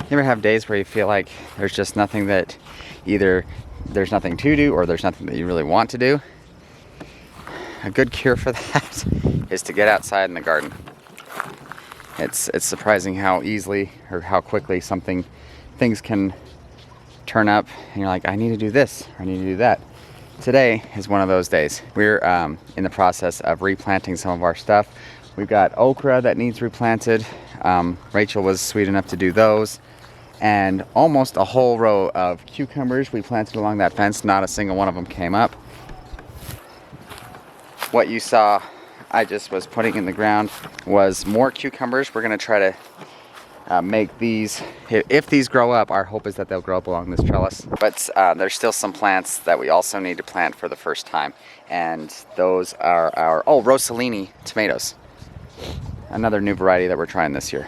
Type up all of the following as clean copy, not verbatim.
You ever have days where you feel like there's just nothing that either there's nothing to do or there's nothing that you really want to do? A good cure for that is to get outside in the garden. It's surprising how easily or how quickly things can turn up and you're like, I need to do this, or I need to do that. Today is one of those days. We're in the process of replanting some of our stuff. We've got okra that needs replanted. Rachel was sweet enough to do those. And almost a whole row of cucumbers we planted along that fence. Not a single one of them came up. What you saw I just was putting in the ground was more cucumbers. We're gonna try to make these, if these grow up, our hope is that they'll grow up along this trellis. But there's still some plants that we also need to plant for the first time. And those are our, Rossellini tomatoes. Another new variety that we're trying this year.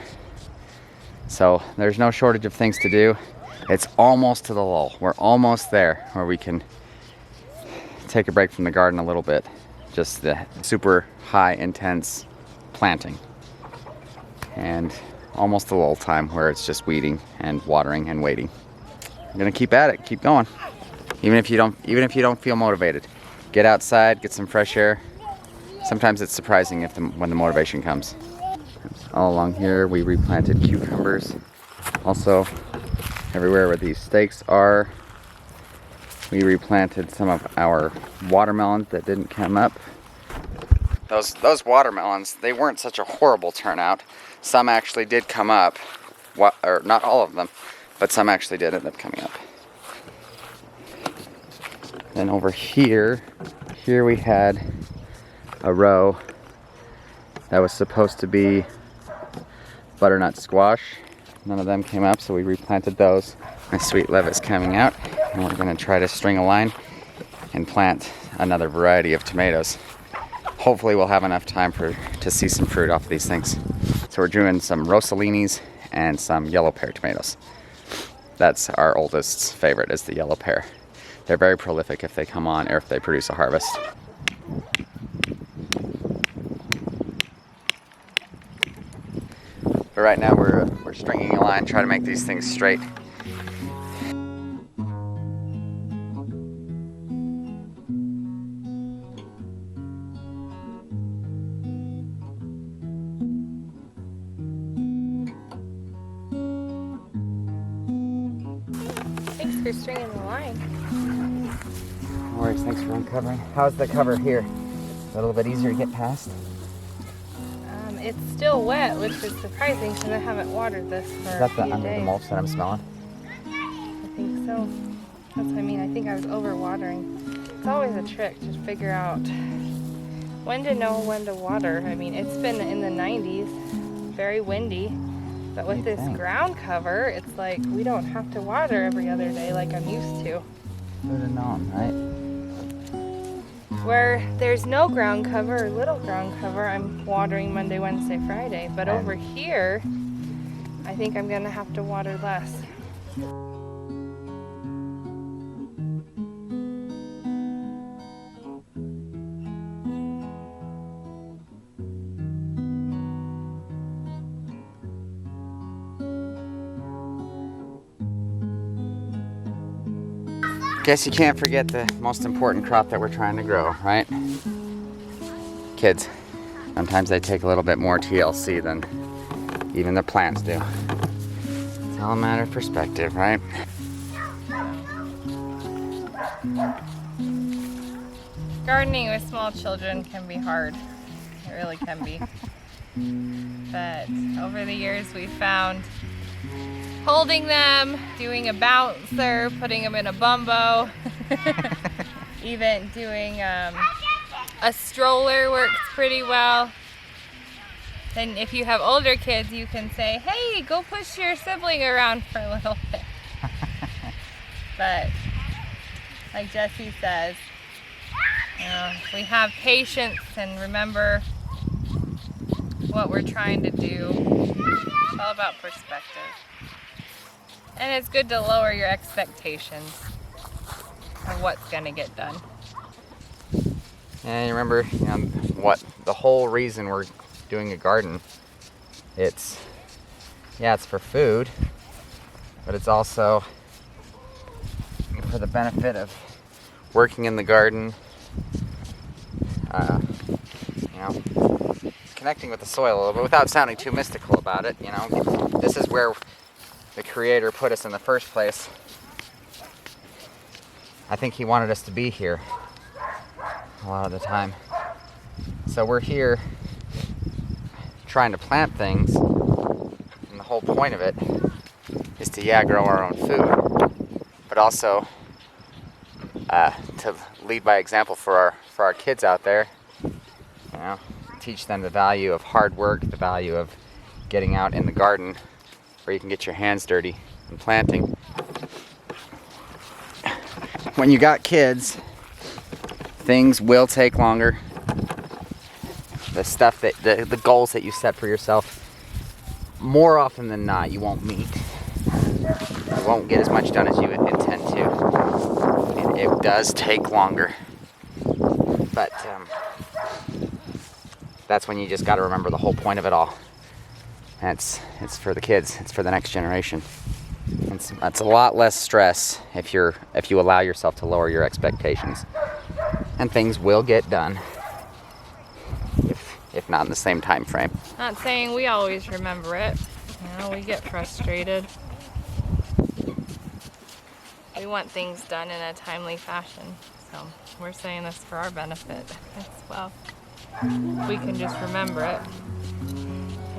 So there's no shortage of things to do. It's almost to the lull. We're almost there where we can take a break from the garden a little bit. Just the super high intense planting. And almost the lull time where it's just weeding and watering and waiting. I'm gonna keep at it, keep going. Even if you don't feel motivated. Get outside, get some fresh air. Sometimes it's surprising when the motivation comes. All along here we replanted cucumbers. Also, everywhere where these stakes are, we replanted some of our watermelons that didn't come up. Those watermelons, they weren't such a horrible turnout. Some actually did come up, or not all of them, but some actually did end up coming up. Then over here we had a row that was supposed to be butternut squash. None of them came up, so we replanted those. My sweet lettuce coming out, and we're gonna try to string a line and plant another variety of tomatoes. Hopefully we'll have enough time to see some fruit off of these things. So we're doing some Rosselinis and some yellow pear tomatoes. That's our oldest favorite, is the yellow pear. They're very prolific if they come on or if they produce a harvest. But right now we're stringing a line, trying to make these things straight. Thanks for stringing the line. No worries, thanks for uncovering. How's the cover here? A little bit easier to get past? It's still wet, which is surprising because I haven't watered this for Is that a few under days. the mulch that I'm smelling? I think so. That's what I mean. I think I was over-watering. It's always a trick to figure out when to know when to water. I mean, it's been in the 90s, very windy, but with this ground cover, it's like we don't have to water every other day like I'm used to. Would have known, right? Where there's no ground cover or little ground cover, I'm watering Monday, Wednesday, Friday. But over here, I think I'm gonna have to water less. Guess you can't forget the most important crop that we're trying to grow, right? Kids. Sometimes they take a little bit more TLC than even the plants do. It's all a matter of perspective, right? Gardening with small children can be hard. It really can be. But over the years we found holding them, doing a bouncer, putting them in a bumbo, even doing a stroller works pretty well. Then if you have older kids, you can say, hey, go push your sibling around for a little bit. But like Jesse says, we have patience and remember what we're trying to do. It's all about perspective. And it's good to lower your expectations of what's gonna get done. And remember, what the whole reason we're doing a garden, it's for food, but it's also for the benefit of working in the garden, you know, connecting with the soil a little bit without sounding too mystical about it. You know, this is where the Creator put us in the first place. I think He wanted us to be here a lot of the time. So we're here trying to plant things, and the whole point of it is to, yeah, grow our own food, but also to lead by example for our kids out there. You know, teach them the value of hard work, the value of getting out in the garden where you can get your hands dirty and planting. When you got kids, things will take longer. The stuff that the goals that you set for yourself, more often than not, you won't meet. You won't get as much done as you intend to. It does take longer, but that's when you just got to remember the whole point of it all. And it's for the kids. It's for the next generation. It's a lot less stress if you allow yourself to lower your expectations, and things will get done. If not in the same time frame. Not saying we always remember it. You know, we get frustrated. We want things done in a timely fashion. So we're saying this for our benefit as well. We can just remember it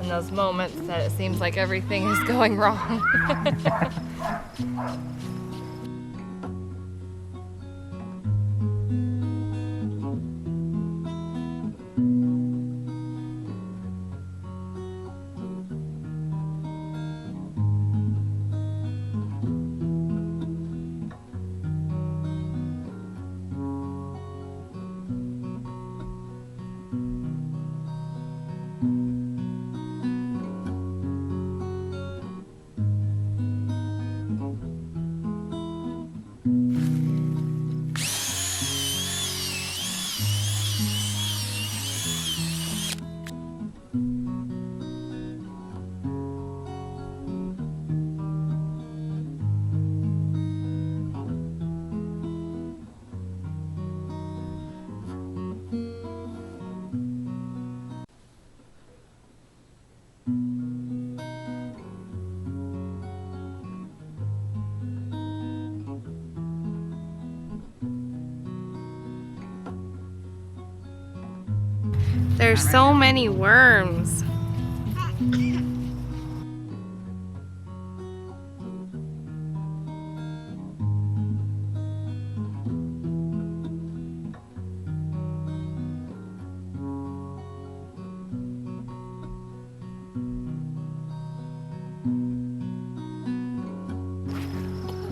in those moments that it seems like everything is going wrong. There's so many worms.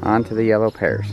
On to the yellow pears.